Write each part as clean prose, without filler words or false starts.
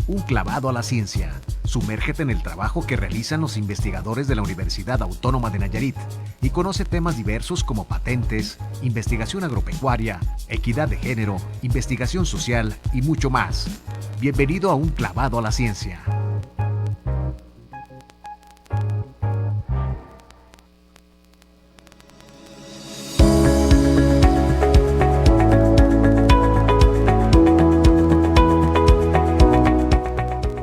Un clavado a la ciencia. Sumérgete en el trabajo que realizan los investigadores de la Universidad Autónoma de Nayarit y conoce temas diversos como patentes, investigación agropecuaria, equidad de género, investigación social y mucho más. Bienvenido a Un clavado a la ciencia.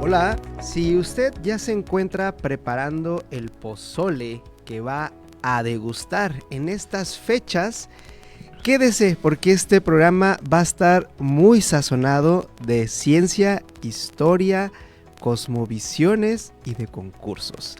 Hola, si usted ya se encuentra preparando el pozole que va a degustar en estas fechas, quédese porque este programa va a estar muy sazonado de ciencia, historia, cosmovisiones y de concursos.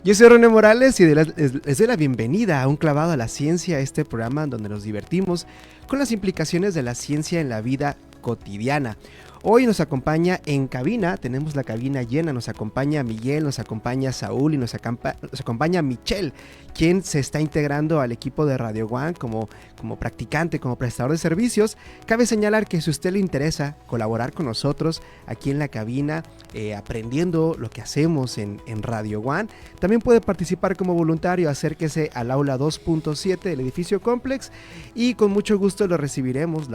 Yo soy René Morales y les doy la bienvenida a Un clavado a la ciencia, este programa donde nos divertimos con las implicaciones de la ciencia en la vida cotidiana. Hoy nos acompaña en cabina, tenemos la cabina llena, nos acompaña Miguel, nos acompaña Saúl y nos acompaña Michelle, quien se está integrando al equipo de Radio One como practicante, como prestador de servicios. Cabe señalar que si a usted le interesa colaborar con nosotros aquí en la cabina, aprendiendo lo que hacemos en Radio One, también puede participar como voluntario. Acérquese al aula 2.7 del edificio Complex y con mucho gusto la recibiremos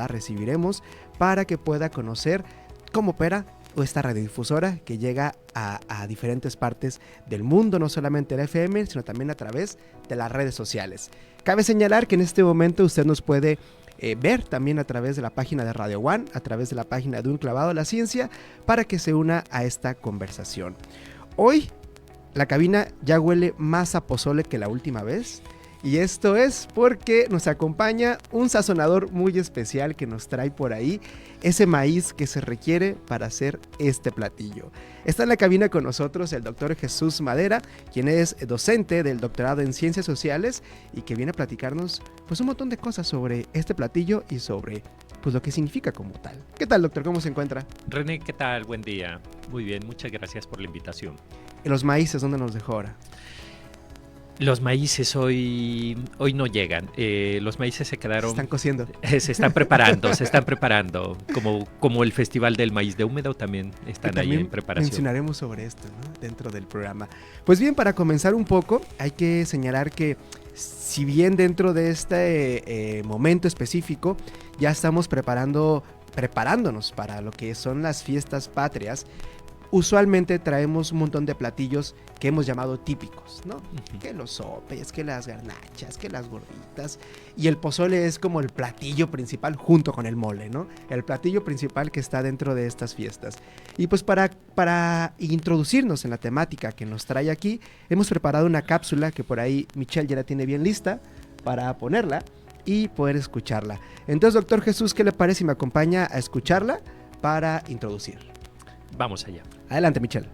para que pueda conocer cómo opera esta radiodifusora que llega a diferentes partes del mundo, no solamente en FM, sino también a través de las redes sociales. Cabe señalar que en este momento usted nos puede ver también a través de la página de Radio One, a través de la página de Un clavado a la ciencia, para que se una a esta conversación. Hoy la cabina ya huele más a pozole que la última vez. Y esto es porque nos acompaña un sazonador muy especial que nos trae por ahí ese maíz que se requiere para hacer este platillo. Está en la cabina con nosotros el doctor Jesús Madera, quien es docente del doctorado en Ciencias Sociales y que viene a platicarnos pues un montón de cosas sobre este platillo y sobre pues lo que significa como tal. ¿Qué tal, doctor? ¿Cómo se encuentra? René, ¿qué tal? Buen día. Muy bien, muchas gracias por la invitación. ¿Y los maíces dónde nos dejó ahora? Los maíces hoy no llegan. Los maíces se quedaron... Se están cociendo. Se están preparando. Como el Festival del Maíz de Húmedo también están ahí en preparación. Mencionaremos sobre esto, ¿no?, dentro del programa. Pues bien, para comenzar un poco, hay que señalar que si bien dentro de este momento específico ya estamos preparándonos para lo que son las fiestas patrias, usualmente traemos un montón de platillos que hemos llamado típicos, ¿no? Uh-huh. Que los sopes, que las garnachas, que las gorditas. Y el pozole es como el platillo principal junto con el mole, ¿no? El platillo principal que está dentro de estas fiestas. Y pues para introducirnos en la temática que nos trae aquí, hemos preparado una cápsula que por ahí Michelle ya la tiene bien lista para ponerla y poder escucharla. Entonces, doctor Jesús, ¿qué le parece si me acompaña a escucharla para introducir? Vamos allá. Adelante, Michelle.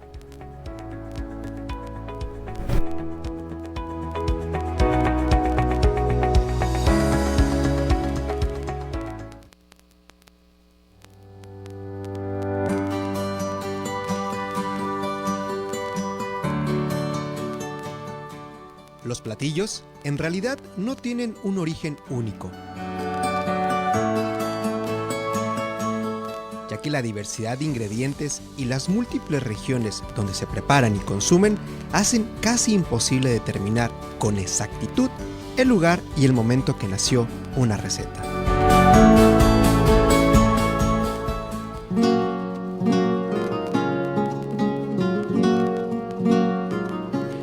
Los platillos, en realidad, no tienen un origen único, ya que la diversidad de ingredientes y las múltiples regiones donde se preparan y consumen hacen casi imposible determinar con exactitud el lugar y el momento que nació una receta.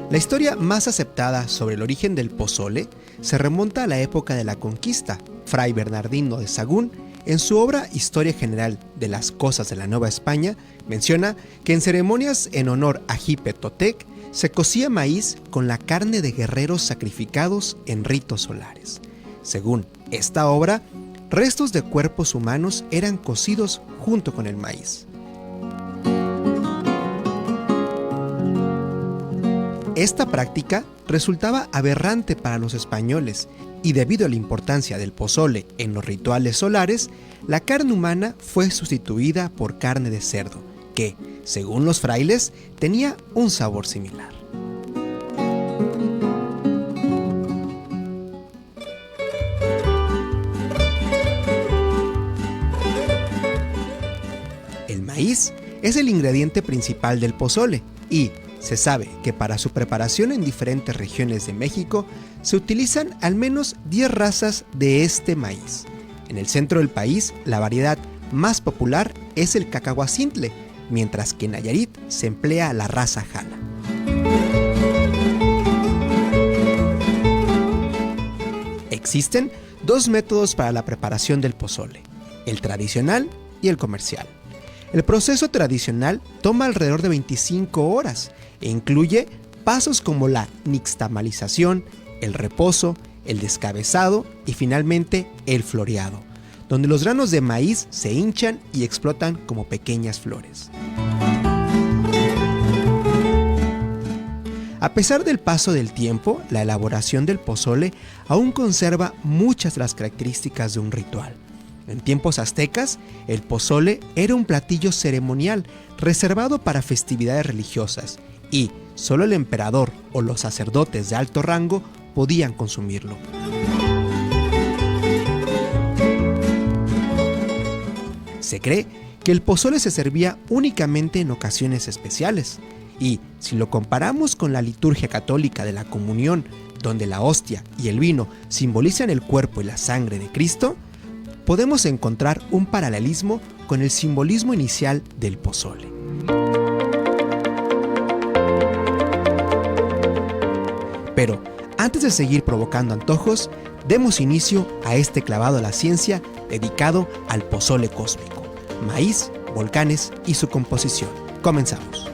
La historia más aceptada sobre el origen del pozole se remonta a la época de la conquista. Fray Bernardino de Sahagún, en su obra Historia General de las Cosas de la Nueva España, menciona que en ceremonias en honor a Xipe Totec se cocía maíz con la carne de guerreros sacrificados en ritos solares. Según esta obra, restos de cuerpos humanos eran cocidos junto con el maíz. Esta práctica resultaba aberrante para los españoles y debido a la importancia del pozole en los rituales solares, la carne humana fue sustituida por carne de cerdo, que, según los frailes, tenía un sabor similar. El maíz es el ingrediente principal del pozole y se sabe que para su preparación en diferentes regiones de México se utilizan al menos 10 razas de este maíz. En el centro del país, la variedad más popular es el cacahuacintle, mientras que en Nayarit se emplea la raza jala. Existen 2 métodos para la preparación del pozole, el tradicional y el comercial. El proceso tradicional toma alrededor de 25 horas e incluye pasos como la nixtamalización, el reposo, el descabezado y finalmente el floreado, donde los granos de maíz se hinchan y explotan como pequeñas flores. A pesar del paso del tiempo, la elaboración del pozole aún conserva muchas de las características de un ritual. En tiempos aztecas, el pozole era un platillo ceremonial reservado para festividades religiosas y solo el emperador o los sacerdotes de alto rango podían consumirlo. Se cree que el pozole se servía únicamente en ocasiones especiales y, si lo comparamos con la liturgia católica de la comunión, donde la hostia y el vino simbolizan el cuerpo y la sangre de Cristo, podemos encontrar un paralelismo con el simbolismo inicial del pozole. Pero antes de seguir provocando antojos, demos inicio a este clavado a la ciencia dedicado al pozole cósmico, maíz, volcanes y su composición. Comenzamos.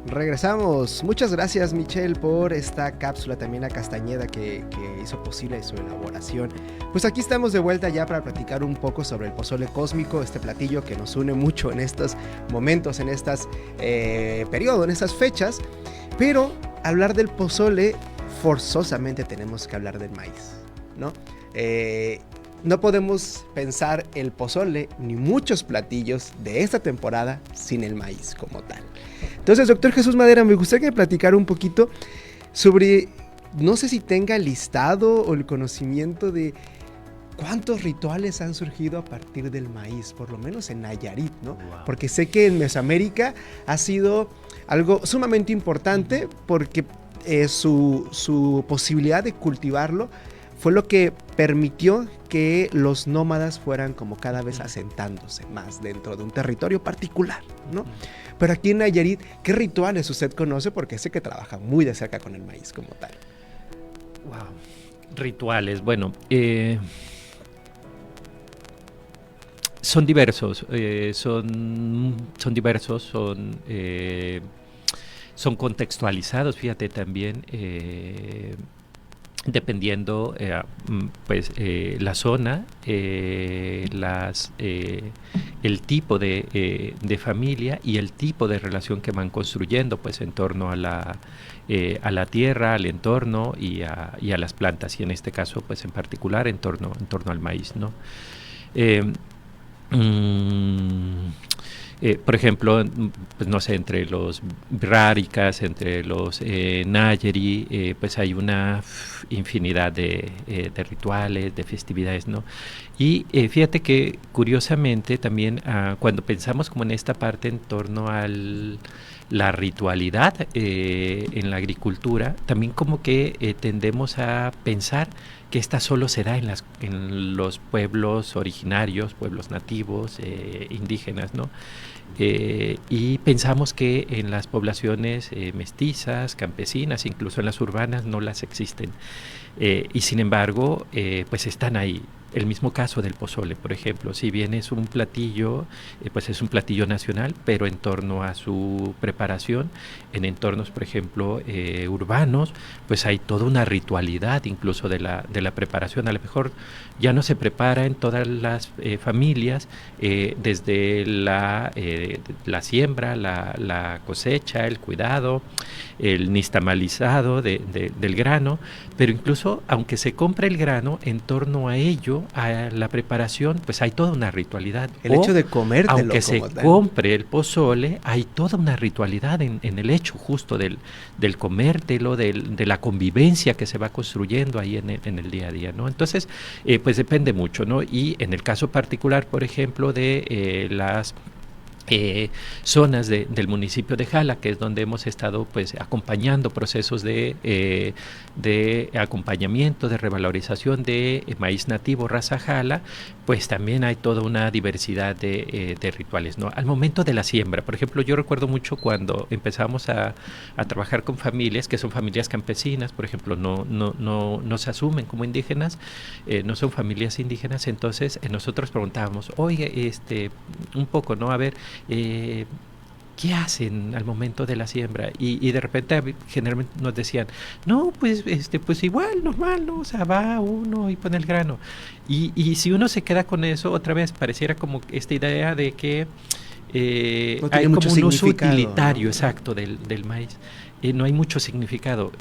Regresamos. Muchas gracias, Michelle, por esta cápsula, también a Castañeda que hizo posible su elaboración. Pues aquí estamos de vuelta ya para platicar un poco sobre el pozole cósmico, este platillo que nos une mucho en estos momentos, en estas periodos, en estas fechas. Pero hablar del pozole, forzosamente tenemos que hablar del maíz, ¿no? No podemos pensar el pozole ni muchos platillos de esta temporada sin el maíz como tal. Entonces, doctor Jesús Madera, me gustaría que platicara un poquito sobre, no sé si tenga el listado o el conocimiento de cuántos rituales han surgido a partir del maíz, por lo menos en Nayarit, ¿no? Wow. Porque sé que en Mesoamérica ha sido algo sumamente importante porque su posibilidad de cultivarlo fue lo que permitió que los nómadas fueran como cada vez asentándose más dentro de un territorio particular, ¿no? Pero aquí en Nayarit, ¿qué rituales usted conoce? Porque sé que trabaja muy de cerca con el maíz como tal. Wow. Rituales, bueno, son diversos, son contextualizados, fíjate también, dependiendo la zona, el tipo de familia y el tipo de relación que van construyendo pues en torno a la tierra, al entorno y a las plantas, y en este caso pues en particular en torno al maíz, ¿no? Por ejemplo, pues no sé, entre los Bráricas, entre los Nayeri, pues hay una infinidad de rituales, de festividades, ¿no? Y fíjate que curiosamente también cuando pensamos como en esta parte en torno a la ritualidad en la agricultura, también como que tendemos a pensar que esta solo se da en los pueblos originarios, pueblos nativos, indígenas, ¿no? Y pensamos que en las poblaciones mestizas, campesinas, incluso en las urbanas, no las existen. Y sin embargo, pues están ahí. El mismo caso del pozole, por ejemplo, si bien es un platillo, pues es un platillo nacional, pero en torno a su preparación, en entornos, por ejemplo, urbanos, pues hay toda una ritualidad incluso de la preparación. A lo mejor ya no se prepara en todas las familias, desde la siembra, la cosecha, el cuidado, el nixtamalizado del grano, pero incluso incluso, aunque se compre el grano, en torno a ello, a la preparación, pues hay toda una ritualidad. El hecho de comértelo, aunque se compre el pozole, hay toda una ritualidad en el hecho justo del comértelo, de la convivencia que se va construyendo ahí en el día a día, ¿no? Entonces, pues depende mucho, ¿no? Y en el caso particular, por ejemplo, de las zonas del municipio de Jala, que es donde hemos estado pues acompañando procesos de acompañamiento, de revalorización de maíz nativo raza Jala, pues también hay toda una diversidad de rituales, ¿no? Al momento de la siembra, por ejemplo, yo recuerdo mucho cuando empezamos a trabajar con familias, que son familias campesinas, por ejemplo, no se asumen como indígenas, no son familias indígenas, entonces nosotros preguntábamos, oye, un poco, ¿no? A ver, ¿qué hacen al momento de la siembra? Y de repente generalmente nos decían, no, pues pues igual, normal, ¿no? O sea, va uno y pone el grano. Y si uno se queda con eso, otra vez pareciera como esta idea de que no hay como un uso utilitario, ¿no? Exacto, del maíz. No hay mucho significado.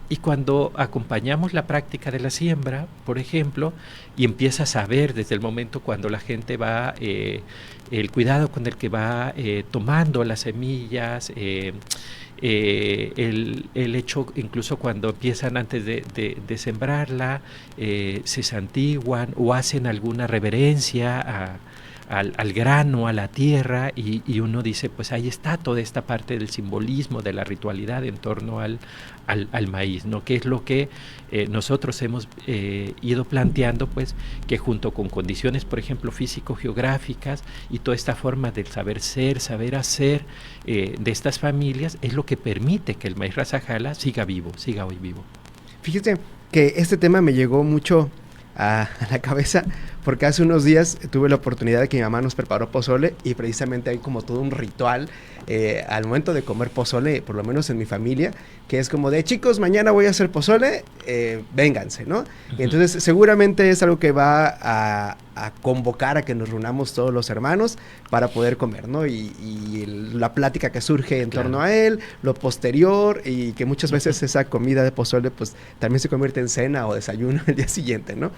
Y cuando acompañamos la práctica de la siembra, por ejemplo, y empiezas a ver desde el momento cuando la gente va, el cuidado con el que va tomando las semillas, el hecho incluso cuando empiezan antes de sembrarla, se santiguan o hacen alguna reverencia al grano, a la tierra, y uno dice, pues ahí está toda esta parte del simbolismo, de la ritualidad en torno al maíz, ¿no? Que es lo que nosotros hemos ido planteando, pues, que junto con condiciones, por ejemplo, físico-geográficas y toda esta forma del saber ser, saber hacer de estas familias, es lo que permite que el maíz raza Jala siga hoy vivo. Fíjate que este tema me llegó mucho a la cabeza porque hace unos días tuve la oportunidad de que mi mamá nos preparó pozole y precisamente hay como todo un ritual al momento de comer pozole, por lo menos en mi familia, que es como de chicos, mañana voy a hacer pozole, vénganse, ¿no? Uh-huh. Y entonces seguramente es algo que va a convocar a que nos reunamos todos los hermanos para poder comer, ¿no? Y la plática que surge en torno a él, lo posterior, y que muchas veces esa comida de pozole pues también se convierte en cena o desayuno el día siguiente, ¿no?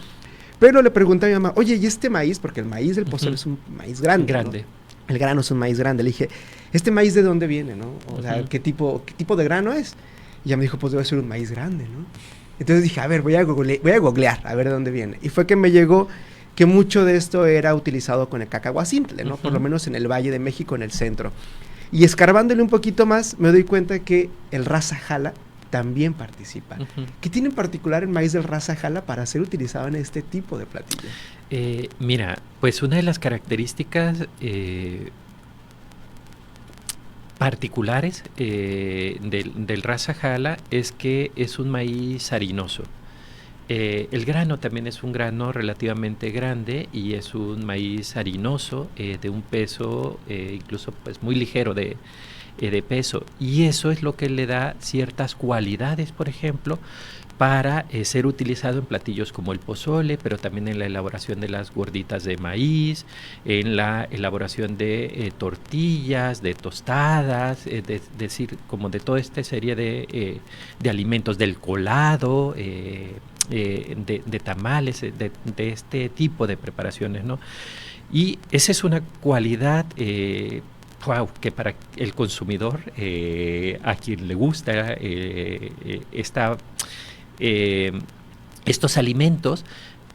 Pero le pregunté a mi mamá, oye, ¿y este maíz? Porque el maíz del pozole es un maíz grande, ¿no? El grano es un maíz grande. Le dije, ¿este maíz de dónde viene, no? O sea, ¿qué tipo de grano es? Y ella me dijo, pues debe ser un maíz grande, ¿no? Entonces dije, a ver, voy a googlear, a ver de dónde viene. Y fue que me llegó que mucho de esto era utilizado con el cacahuacintle, ¿no? Por lo menos en el Valle de México, en el centro. Y escarbándole un poquito más, me doy cuenta que el raza Jala también participa. ¿Qué tiene en particular el maíz del raza Jala para ser utilizado en este tipo de platillo? Mira, pues una de las características particulares del raza Jala es que es un maíz harinoso. El grano también es un grano relativamente grande y es un maíz harinoso de un peso incluso pues muy ligero de peso, y eso es lo que le da ciertas cualidades, por ejemplo, para ser utilizado en platillos como el pozole, pero también en la elaboración de las gorditas de maíz, en la elaboración de tortillas, de tostadas, decir, como de toda esta serie de alimentos, del colado, de tamales, de este tipo de preparaciones, ¿no? Y esa es una cualidad que para el consumidor, a quien le gusta estos alimentos,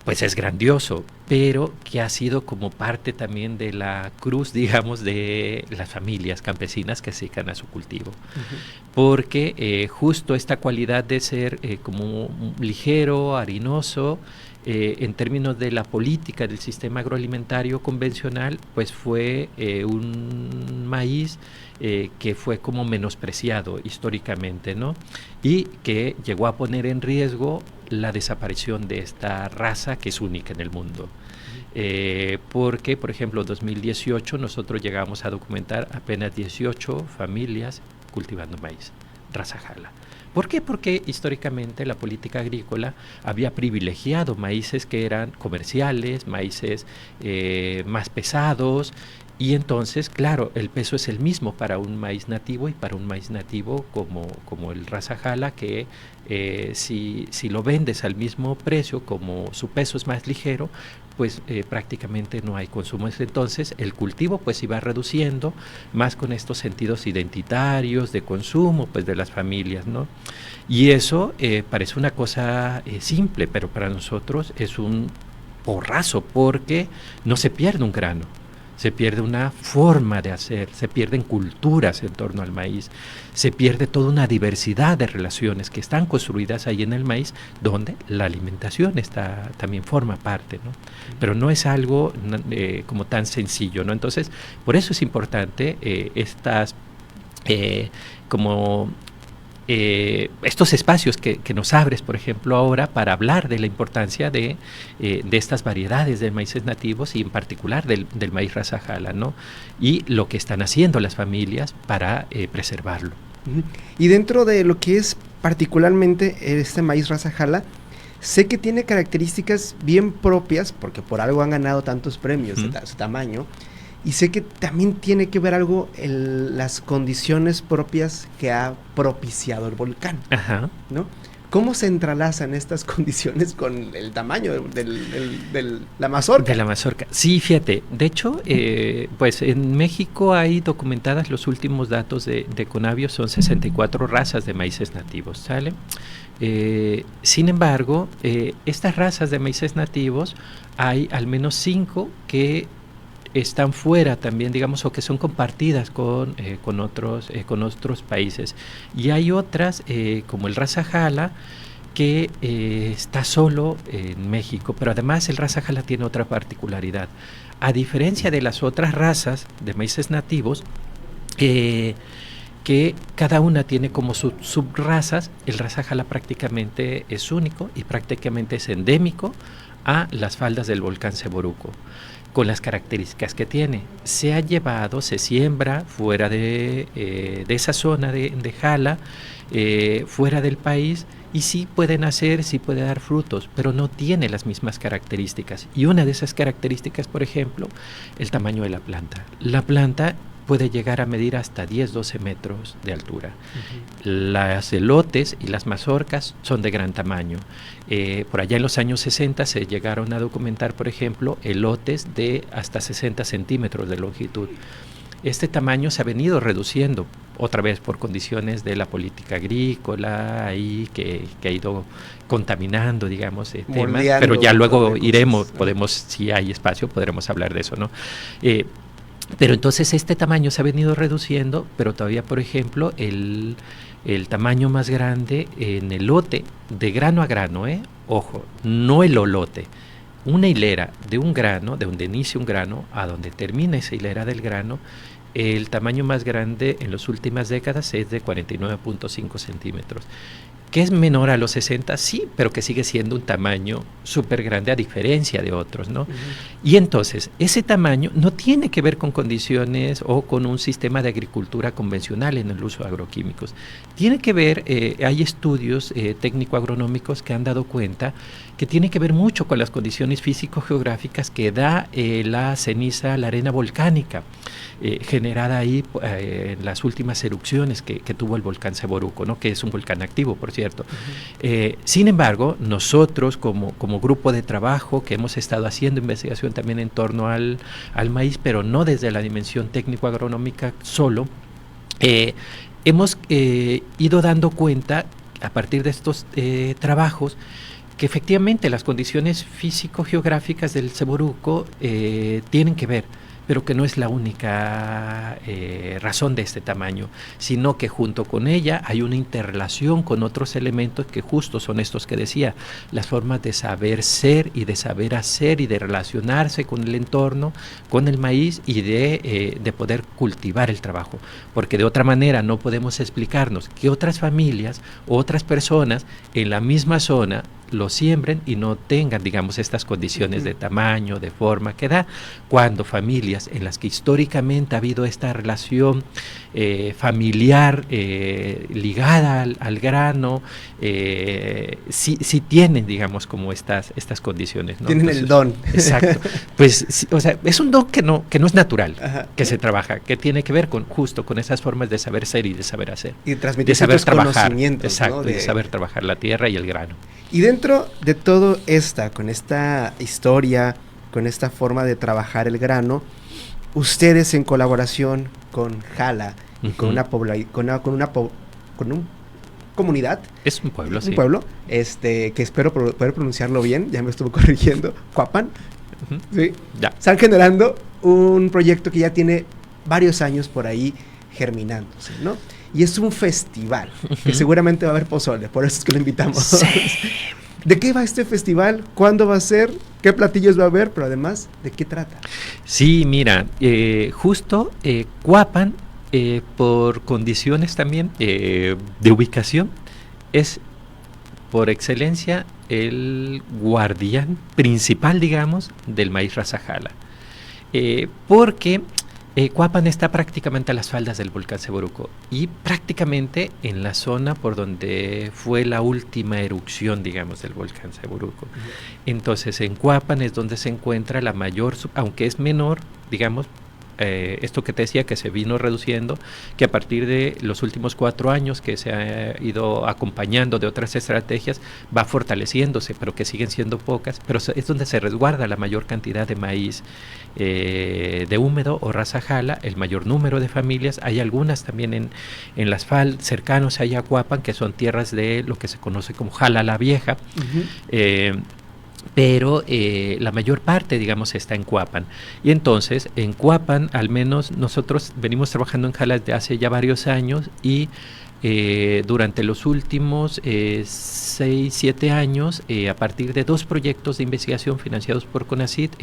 pues es grandioso, pero que ha sido como parte también de la cruz, digamos, de las familias campesinas que se dedican a su cultivo. Uh-huh. Porque justo esta cualidad de ser como ligero, harinoso, en términos de la política del sistema agroalimentario convencional, pues fue un maíz que fue como menospreciado históricamente, ¿no? Y que llegó a poner en riesgo la desaparición de esta raza que es única en el mundo. Porque, por ejemplo, en 2018 nosotros llegamos a documentar apenas 18 familias cultivando maíz, raza Jala. ¿Por qué? Porque históricamente la política agrícola había privilegiado maíces que eran comerciales, maíces más pesados, Y entonces, claro, el peso es el mismo para un maíz nativo y para un maíz nativo como el Rasa Jala, que si lo vendes al mismo precio, como su peso es más ligero, pues prácticamente no hay consumo. Entonces el cultivo pues iba reduciendo, más con estos sentidos identitarios de consumo pues de las familias, ¿no? Y eso parece una cosa simple, pero para nosotros es un porrazo, porque no se pierde un grano, se pierde una forma de hacer, se pierden culturas en torno al maíz, se pierde toda una diversidad de relaciones que están construidas ahí en el maíz, donde la alimentación también forma parte, ¿no? Pero no es algo como tan sencillo, ¿no? Entonces, por eso es importante estas como estos espacios que nos abres, por ejemplo, ahora para hablar de la importancia de estas variedades de maíces nativos y en particular del maíz Rasa Jala, ¿no? Y lo que están haciendo las familias para preservarlo. Y dentro de lo que es particularmente este maíz Rasa Jala, sé que tiene características bien propias, porque por algo han ganado tantos premios de su tamaño. Y sé que también tiene que ver algo en las condiciones propias que ha propiciado el volcán, ¿no? ¿Cómo se entrelazan estas condiciones con el tamaño de la mazorca? De la mazorca. Sí, fíjate. De hecho, pues en México hay documentadas los últimos datos de Conavio, son 64 razas de maíces nativos, ¿sale? Sin embargo, estas razas de maíces nativos, hay al menos 5 que están fuera también, digamos, o que son compartidas con otros países. Y hay otras, como el Rasa Jala, que está solo en México, pero además el Rasa Jala tiene otra particularidad. A diferencia de las otras razas de maíces nativos, que cada una tiene como subrazas, el Rasa Jala prácticamente es único y prácticamente es endémico a las faldas del volcán Seboruco, con las características que tiene. Se siembra fuera de esa zona de Jala, fuera del país, y sí puede nacer, sí puede dar frutos, pero no tiene las mismas características. Y una de esas características, por ejemplo, el tamaño de la planta. La planta puede llegar a medir hasta 10-12 metros de altura. Las elotes y las mazorcas son de gran tamaño. Por allá en los años 60 se llegaron a documentar, por ejemplo, elotes de hasta 60 centímetros de longitud. Este tamaño se ha venido reduciendo, otra vez por condiciones de la política agrícola, ahí que ha ido contaminando, digamos, temas, pero ya luego podemos, si hay espacio, podremos hablar de eso, ¿no? Pero entonces este tamaño se ha venido reduciendo, pero todavía, por ejemplo, el tamaño más grande en elote, de grano a grano, ojo, no el olote, una hilera de un grano, de donde inicia un grano a donde termina esa hilera del grano, el tamaño más grande en las últimas décadas es de 49.5 centímetros. ¿Que es menor a los 60? Sí, pero que sigue siendo un tamaño súper grande a diferencia de otros, ¿no? Y entonces, ese tamaño no tiene que ver con condiciones o con un sistema de agricultura convencional en el uso de agroquímicos. Tiene que ver, hay estudios técnico-agronómicos que han dado cuenta que tiene que ver mucho con las condiciones físico-geográficas que da la ceniza, la arena volcánica, generada ahí en las últimas erupciones que tuvo el volcán Seboruco, ¿no? Que es un volcán activo, por cierto. Sin embargo, nosotros como grupo de trabajo que hemos estado haciendo investigación también en torno al maíz, pero no desde la dimensión técnico-agronómica solo, hemos ido dando cuenta a partir de estos trabajos que efectivamente las condiciones físico-geográficas del Seboruco tienen que ver, pero que no es la única razón de este tamaño, sino que junto con ella hay una interrelación con otros elementos que justo son estos que decía, las formas de saber ser y de saber hacer y de relacionarse con el entorno, con el maíz y de poder cultivar el trabajo, porque de otra manera no podemos explicarnos que otras familias o otras personas en la misma zona lo siembren y no tengan, digamos, estas condiciones de tamaño, de forma que da, cuando familias en las que históricamente ha habido esta relación familiar ligada al grano, sí tienen, digamos, como estas condiciones, ¿no? Tienen Entonces, el don. Exacto. Pues, sí, o sea, es un don que no es natural, Ajá. que se trabaja, que tiene que ver justo con esas formas de saber ser y de saber hacer. Y transmitir de saber trabajar, conocimientos, exacto, ¿no? de saber trabajar la tierra y el grano. Y dentro de todo con esta historia, con esta forma de trabajar el grano, ustedes en colaboración con Jala, con una comunidad. Es un pueblo, sí. Un pueblo, que espero poder pronunciarlo bien, ya me estuvo corrigiendo, Cuapan, ¿sí? Ya. Están generando un proyecto que ya tiene varios años por ahí germinándose, ¿no? Y es un festival, que seguramente va a haber pozole, por eso es que lo invitamos. Sí. ¿De qué va este festival? ¿Cuándo va a ser? ¿Qué platillos va a haber? Pero además, ¿de qué trata? Sí, mira, justo Cuapan, por condiciones también de ubicación, es por excelencia el guardián principal, digamos, del maíz Raza Jala. Porque Cuapan está prácticamente a las faldas del volcán Seboruco y prácticamente en la zona por donde fue la última erupción, digamos, del volcán Seboruco. Entonces, en Cuapan es donde se encuentra la mayor, aunque es menor, digamos, esto que te decía, que se vino reduciendo, que a partir de los últimos 4 años que se ha ido acompañando de otras estrategias, va fortaleciéndose, pero que siguen siendo pocas, pero es donde se resguarda la mayor cantidad de maíz de húmedo o Raza Jala, el mayor número de familias. Hay algunas también en las faldas cercanos a Cuapan, que son tierras de lo que se conoce como Jala la Vieja, pero la mayor parte, digamos, está en Cuapan. Y entonces, en Cuapan, al menos nosotros venimos trabajando en Jala desde hace ya varios años y durante los últimos 6-7 años, a partir de 2 proyectos de investigación financiados por CONACYT,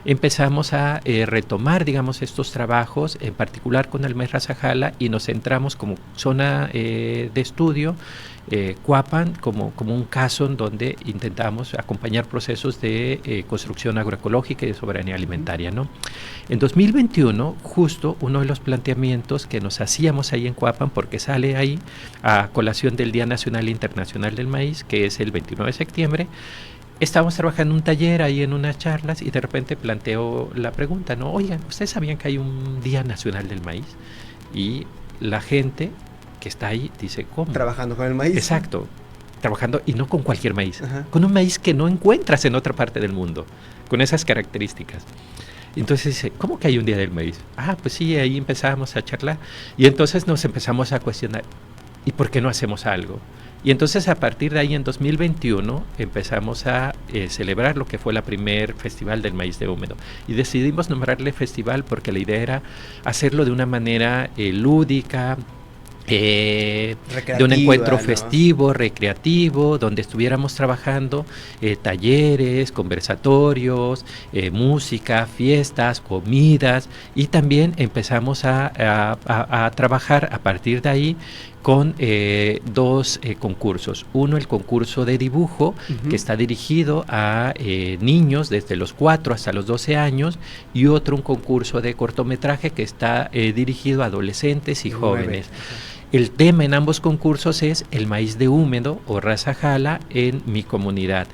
empezamos a retomar, digamos, estos trabajos, en particular con el maíz Raza Jala, y nos centramos como zona de estudio Cuapan como un caso en donde intentamos acompañar procesos de construcción agroecológica y de soberanía alimentaria, ¿no? En 2021, justo uno de los planteamientos que nos hacíamos ahí en Cuapan, porque sale ahí a colación del Día Nacional e Internacional del Maíz, que es el 29 de septiembre, estábamos trabajando en un taller ahí en unas charlas y de repente planteo la pregunta, ¿no? Oigan, ¿ustedes sabían que hay un Día Nacional del Maíz? Y la gente que está ahí dice, ¿cómo? Trabajando con el maíz. Exacto, trabajando, y no con cualquier maíz, Ajá. con un maíz que no encuentras en otra parte del mundo, con esas características. Entonces dice, ¿cómo que hay un Día del Maíz? Ah, pues sí, ahí empezamos a charlar. Y entonces nos empezamos a cuestionar, ¿y por qué no hacemos algo? Y entonces a partir de ahí en 2021 empezamos a celebrar lo que fue la primer Festival del Maíz de Húmedo. Y decidimos nombrarle festival porque la idea era hacerlo de una manera lúdica, de un encuentro festivo, recreativo, donde estuviéramos trabajando talleres, conversatorios, música, fiestas, comidas, y también empezamos a trabajar a partir de ahí con 2 concursos. Uno, el concurso de dibujo, que está dirigido a niños desde los 4 hasta los 12 años, y otro, un concurso de cortometraje que está dirigido a adolescentes y jóvenes. El tema en ambos concursos es el maíz de húmedo o Raza Jala en mi comunidad.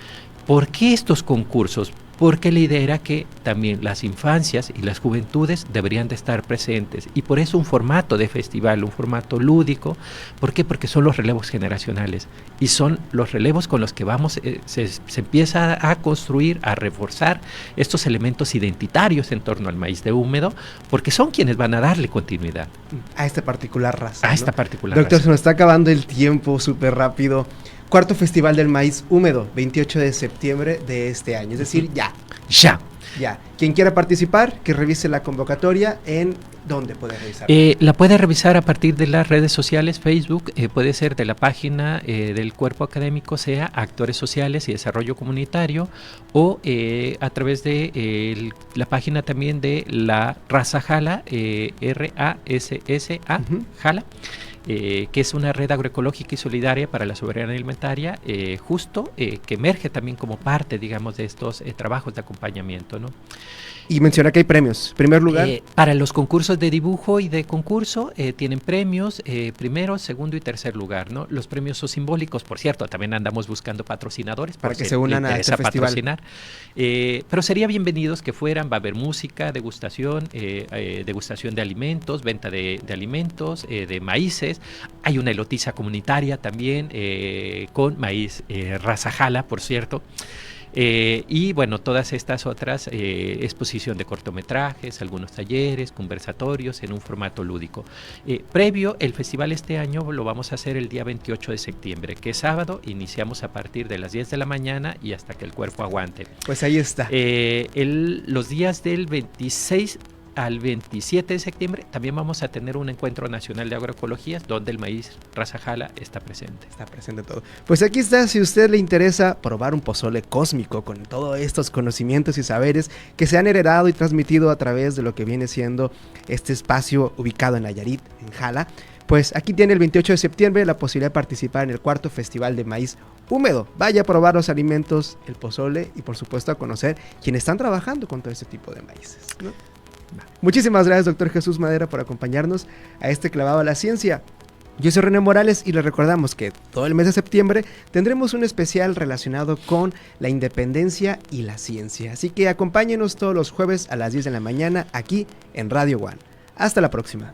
¿Por qué estos concursos? Porque la idea era que también las infancias y las juventudes deberían de estar presentes, y por eso un formato de festival, un formato lúdico. ¿Por qué? Porque son los relevos generacionales y son los relevos con los que vamos, se empieza a construir, a reforzar estos elementos identitarios en torno al maíz de húmedo, porque son quienes van a darle continuidad a esta particular raza. A esta particular Doctor, raza. se nos está acabando el tiempo súper rápido. 4º Festival del Maíz Húmedo, 28 de septiembre de este año. Es decir, ya. Quien quiera participar, que revise la convocatoria. ¿En dónde puede revisar? La puede revisar a partir de las redes sociales, Facebook, puede ser de la página del cuerpo académico, sea Actores Sociales y Desarrollo Comunitario, o a través de la página también de la Raza Jala, RASSA, Jala. que es una red agroecológica y solidaria para la soberanía alimentaria, que emerge también como parte, digamos, de estos trabajos de acompañamiento, ¿no? Y menciona que hay premios. Primer lugar. Para los concursos de dibujo y de concurso tienen premios, primero, segundo y tercer lugar, ¿no? Los premios son simbólicos, por cierto, también andamos buscando patrocinadores para que se unan a este festival. Patrocinar. Pero sería bienvenidos que fueran, va a haber música, degustación de alimentos, venta de alimentos, de maíces, hay una elotiza comunitaria también con maíz Raza Jala, por cierto. Y bueno, todas estas otras, exposición de cortometrajes, algunos talleres, conversatorios en un formato lúdico. Previo, el festival este año lo vamos a hacer el día 28 de septiembre, que es sábado, iniciamos a partir de las 10 de la mañana y hasta que el cuerpo aguante. Pues ahí está. Los días del 26 al 27 de septiembre también vamos a tener un encuentro nacional de agroecologías donde el maíz Raza Jala está presente. Está presente todo. Pues aquí está, si a usted le interesa probar un pozole cósmico con todos estos conocimientos y saberes que se han heredado y transmitido a través de lo que viene siendo este espacio ubicado en Nayarit, en Jala, pues aquí tiene el 28 de septiembre la posibilidad de participar en el 4º Festival de Maíz Húmedo. Vaya a probar los alimentos, el pozole y por supuesto a conocer quienes están trabajando con todo este tipo de maíces, ¿no? Muchísimas gracias, doctor Jesús Madera, por acompañarnos a este clavado a la ciencia. Yo soy René Morales y les recordamos que todo el mes de septiembre tendremos un especial relacionado con la independencia y la ciencia. Así que acompáñenos todos los jueves a las 10 de la mañana aquí en Radio One. Hasta la próxima.